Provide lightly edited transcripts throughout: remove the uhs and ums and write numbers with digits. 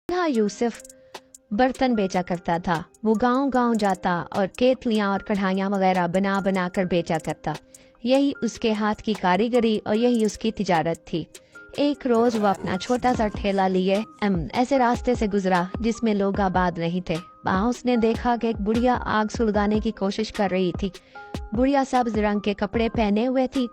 बूढ़ा यूसुफ बर्तन बेचा करता था। वो गांव गांव जाता और केतलियां और कढ़ाइयाँ वगैरह बना बना कर बेचा करता। यही उसके हाथ की कारीगरी और यही उसकी तिजारत थी। एक रोज वो अपना छोटा सा ठेला लिए ऐसे रास्ते से गुजरा जिसमें लोग आबाद नहीं थे। वहाँ उसने देखा कि एक बुढ़िया आग सुलगाने की कोशिश कर रही थी। बुढ़िया सब्ज रंग के कपड़े पहने हुए थी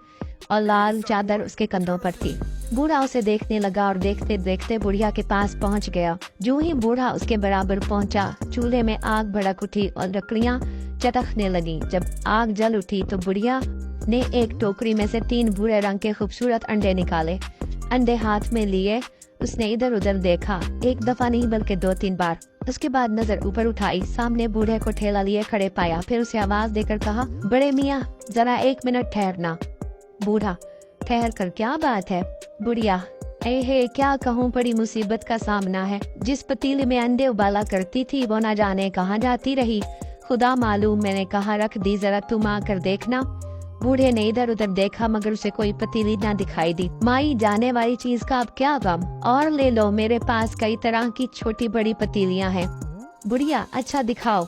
और लाल चादर उसके कंधों पर थी। बूढ़ा उसे देखने लगा और देखते देखते बुढ़िया के पास पहुंच गया। जो ही बूढ़ा उसके बराबर पहुंचा, चूल्हे में आग भड़क उठी और लकड़ियां चटकने लगी। जब आग जल उठी तो बुढ़िया ने एक टोकरी में से 3 भूरे रंग के खूबसूरत अंडे निकाले। अंडे हाथ में लिए उसने इधर उधर देखा, एक दफा नहीं बल्कि 2-3 बार। उसके बाद नजर ऊपर उठाई, सामने बूढ़े को ठेला लिए खड़े पाया। फिर उसे आवाज देकर कहा, बड़े मियाँ जरा 1 मिनट ठहरना। बूढ़ा, ठहर कर क्या बात है? बुढ़िया, हे क्या कहूँ, बड़ी मुसीबत का सामना है। जिस पतीले में अंडे उबाला करती थी वो न जाने कहाँ जाती रही। खुदा मालूम, मैंने कहा रख दी, जरा तुम आकर देखना। बूढ़े ने इधर उधर देखा मगर उसे कोई पतीली ना दिखाई दी। माई जाने वाली चीज का अब क्या गम, और ले लो, मेरे पास कई तरह की छोटी बड़ी पतीलियां हैं। बुढ़िया, अच्छा दिखाओ।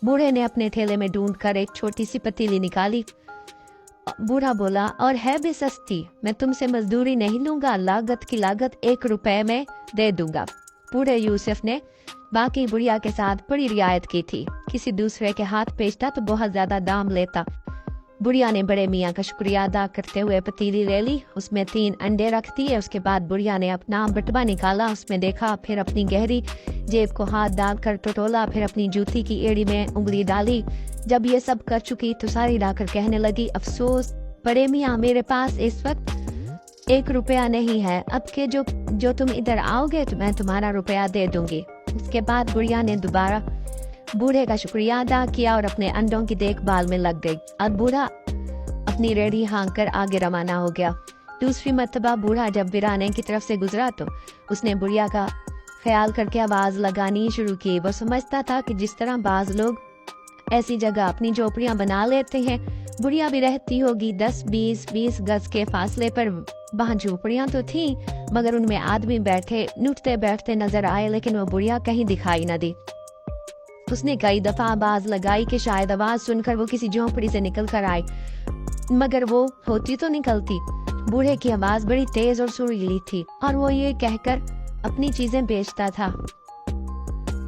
बूढ़े ने अपने ठेले में ढूंढ कर एक छोटी सी पतीली निकाली। बूढ़ा बोला, और है भी सस्ती, मैं तुमसे मजदूरी नहीं लूंगा, लागत की लागत 1 रुपए में दे दूंगा। बूढ़े यूसुफ ने बाकी बुढ़िया के साथ बड़ी रियायत की थी। किसी दूसरे के हाथ बेचता तो बहुत ज्यादा दाम लेता। बुढ़िया ने बड़े मियाँ का शुक्रिया अदा करते हुए पतीली ले ली, उसमें 3 अंडे रख दिए। उसके बाद बुढ़िया ने अपना बटुआ निकाला, उसमें देखा, फिर अपनी गहरी जेब को हाथ डालकर टटोला, फिर अपनी जूती की एड़ी में उंगली डाली। जब ये सब कर चुकी तो सारी डाकर कहने लगी, अफसोस बड़े मियाँ, मेरे पास इस वक्त 1 रुपया नहीं है। अब के जो तुम इधर आओगे तो मैं तुम्हारा रुपया दे दूंगी। उसके बाद बुढ़िया ने दोबारा बूढ़े का शुक्रिया अदा किया और अपने अंडों की देखभाल में लग गई। अब बूढ़ा अपनी रेडी हाँक कर आगे रवाना हो गया। दूसरी मर्तबा बूढ़ा जब वीराने की तरफ से गुजरा तो उसने बुढ़िया का ख्याल करके आवाज लगानी शुरू की। वो समझता था कि जिस तरह बाज लोग ऐसी जगह अपनी झोपड़ियां बना लेते हैं, बुढ़िया भी रहती होगी 10-20 गज के फासले पर। वहाँ झोपड़ियां तो थी मगर उनमें आदमी बैठे उठते बैठते नजर आए, लेकिन वो बुढ़िया कहीं दिखाई न दी। उसने कई दफा आवाज लगाई कि शायद आवाज सुनकर वो किसी झोंपड़ी से निकल कर आए, मगर वो होती तो निकलती। बूढ़े की आवाज बड़ी तेज और सुरीली थी और वो ये कहकर अपनी चीजें बेचता था,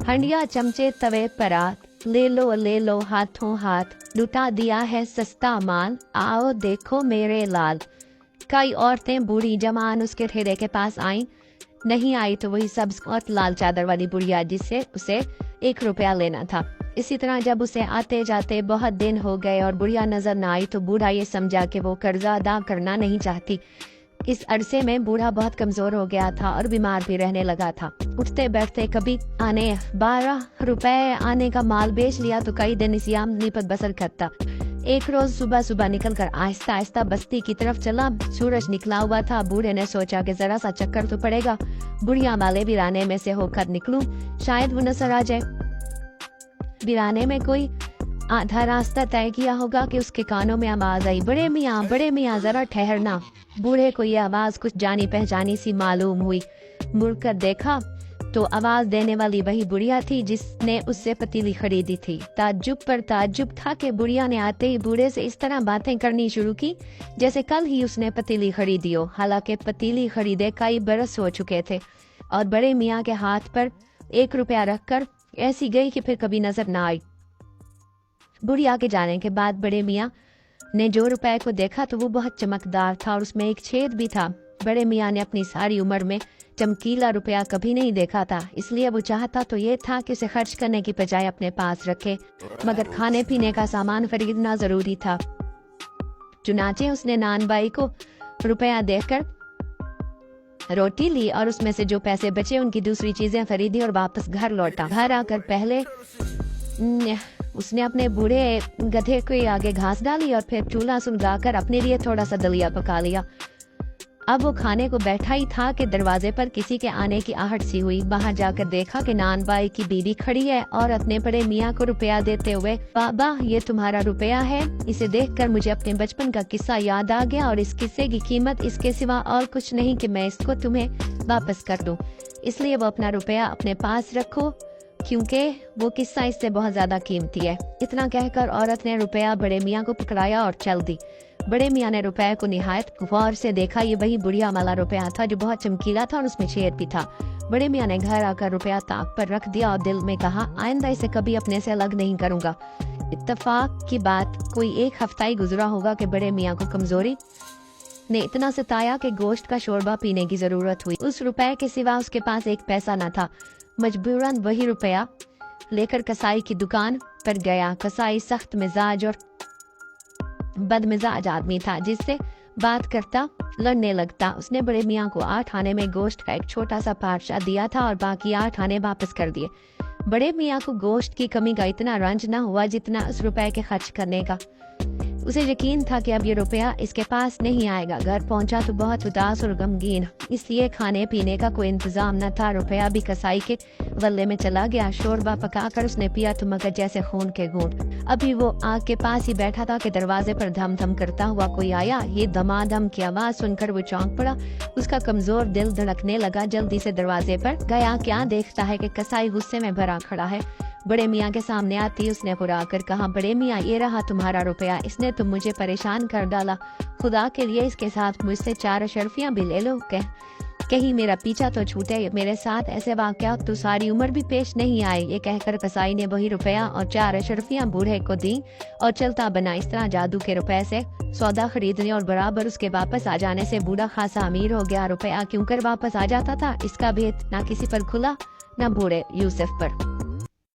हंडिया चमचे तवे परात, ले लो हाथों हाथ, लुटा दिया है सस्ता माल, आओ देखो मेरे लाल। कई औरतें बूढ़ी जवान उसके ठेले के पास आईं। नहीं आई तो वही सब्ज और लाल चादर वाली बुढ़िया जिससे उसे 1 रुपया लेना था। इसी तरह जब उसे आते जाते बहुत दिन हो गए और बुढ़िया नजर न आई तो बूढ़ा ये समझा कि वो कर्जा अदा करना नहीं चाहती। इस अरसे में बूढ़ा बहुत कमजोर हो गया था और बीमार भी रहने लगा था। उठते बैठते कभी आने 12 रुपए आने का माल बेच लिया तो कई दिन इसी आमदनी पर बसर करता। एक रोज सुबह सुबह निकलकर आहिस्ता आहिस्ता बस्ती की तरफ चला। सूरज निकला हुआ था। बूढ़े ने सोचा कि जरा सा चक्कर तो पड़ेगा, बुढ़िया वाले वीराने में से होकर निकलूं, शायद वो नजर आ जाए। वीराने में कोई आधा रास्ता तय किया होगा कि उसके कानों में आवाज आई, बड़े मियाँ जरा ठहरना। बूढ़े को ये आवाज कुछ जानी पहचानी सी मालूम हुई। मुड़कर देखा तो आवाज देने वाली वही बुढ़िया थी जिसने उससे पतीली खरीदी थी। ताज्जुब पर ताज्जुब था कि बुढ़िया ने आते ही बूढ़े से इस तरह बातें करनी शुरू की जैसे कल ही उसने पतीली खरीदी हो। हालांकि पतीली खरीदे कई बरस हो चुके थे और बड़े मियाँ के हाथ पर 1 रुपया रखकर ऐसी गई कि फिर कभी नजर न आई। बुढ़िया के जाने के बाद बड़े मियाँ ने जो रुपए को देखा तो वो बहुत चमकदार था और उसमें एक छेद भी था। बड़े मियाँ ने अपनी सारी उम्र में चमकीला रुपया कभी नहीं देखा था, इसलिए वो चाहता तो ये था कि उसे खर्च करने की बजाय अपने पास रखे, मगर खाने पीने का सामान खरीदना जरूरी था। चुनाचे उसने नानबाई को रुपया देकर रोटी ली और उसमें से जो पैसे बचे उनकी दूसरी चीजें खरीदी और वापस घर लौटा। घर आकर पहले उसने अपने बूढ़े गधे के आगे घास डाली और फिर चूल्हा सुलगाकर अपने लिए थोड़ा सा दलिया पका लिया। अब वो खाने को बैठा ही था कि दरवाजे पर किसी के आने की आहट सी हुई। बाहर जाकर देखा कि नान बाई की बीवी खड़ी है और अपने बड़े मियाँ को रुपया देते हुए, बाबा ये तुम्हारा रुपया है। इसे देखकर मुझे अपने बचपन का किस्सा याद आ गया और इस किस्से की कीमत इसके सिवा और कुछ नहीं कि मैं इसको तुम्हें वापस कर दूं। इसलिए वो अपना रुपया अपने पास रखो, क्योंकि वो किस्सा इससे बहुत ज्यादा कीमती है। इतना कहकर औरत ने रुपया बड़े मियाँ को पकड़ाया और चल दी। बड़े मियाँ ने रुपये को निहायत गौर से देखा। ये वही बुढ़िया वाला रुपया था जो बहुत चमकीला था और उसमें छेद भी था। बड़े मियाँ ने घर आकर रुपया ताक पर रख दिया और दिल में कहा, आइंदा इसे कभी अपने से अलग नहीं करूंगा। इत्तेफाक की बात कोई एक हफ्ता ही गुजरा होगा कि बड़े मियाँ को कमजोरी ने इतना सताया कि गोश्त का शोरबा पीने की जरूरत हुई। उस रुपए के सिवा उसके पास एक पैसा न था। मजबूरन वही रुपया लेकर कसाई की दुकान पर गया। कसाई सख्त मिजाज और बदमिजाज आदमी था, जिससे बात करता लड़ने लगता। उसने बड़े मियाँ को 8 आने में गोश्त का एक छोटा सा पार्चा दिया था और बाकी 8 आने वापस कर दिए। बड़े मियाँ को गोश्त की कमी का इतना रंज न हुआ जितना उस रुपए के खर्च करने का। उसे यकीन था कि अब ये रुपया इसके पास नहीं आएगा। घर पहुंचा तो बहुत उदास और गमगीन, इसलिए खाने पीने का कोई इंतजाम न था। रुपया भी कसाई के गले में चला गया। शोरबा पकाकर उसने पिया तो मगर जैसे खून के घूंट। अभी वो आग के पास ही बैठा था कि दरवाजे पर धम धम करता हुआ कोई आया। ये धमाधम की आवाज सुनकर वो चौंक पड़ा। उसका कमजोर दिल धड़कने लगा। जल्दी से दरवाजे पर गया। क्या देखता है कि कसाई गुस्से में भरा खड़ा है। बड़े मियाँ के सामने आती उसने बुरा कर कहा, बड़े मियाँ ये रहा तुम्हारा रुपया, इसने तुम मुझे परेशान कर डाला। खुदा के लिए इसके साथ मुझसे 4 अशरफियाँ भी ले लो। कहीं मेरा पीछा तो छूटे। मेरे साथ ऐसे वाक़यात तो सारी उम्र भी पेश नहीं आए। ये कहकर कसाई ने वही रुपया और 4 अशरफियाँ बूढ़े को दी और चलता बना। इस तरह जादू के रुपए से सौदा खरीदने और बराबर उसके वापस आ जाने से बूढ़ा खासा अमीर हो गया। रुपया क्यों कर वापस आ जाता था, इसका भेद ना किसी पर खुला न बूढ़े यूसुफ पर।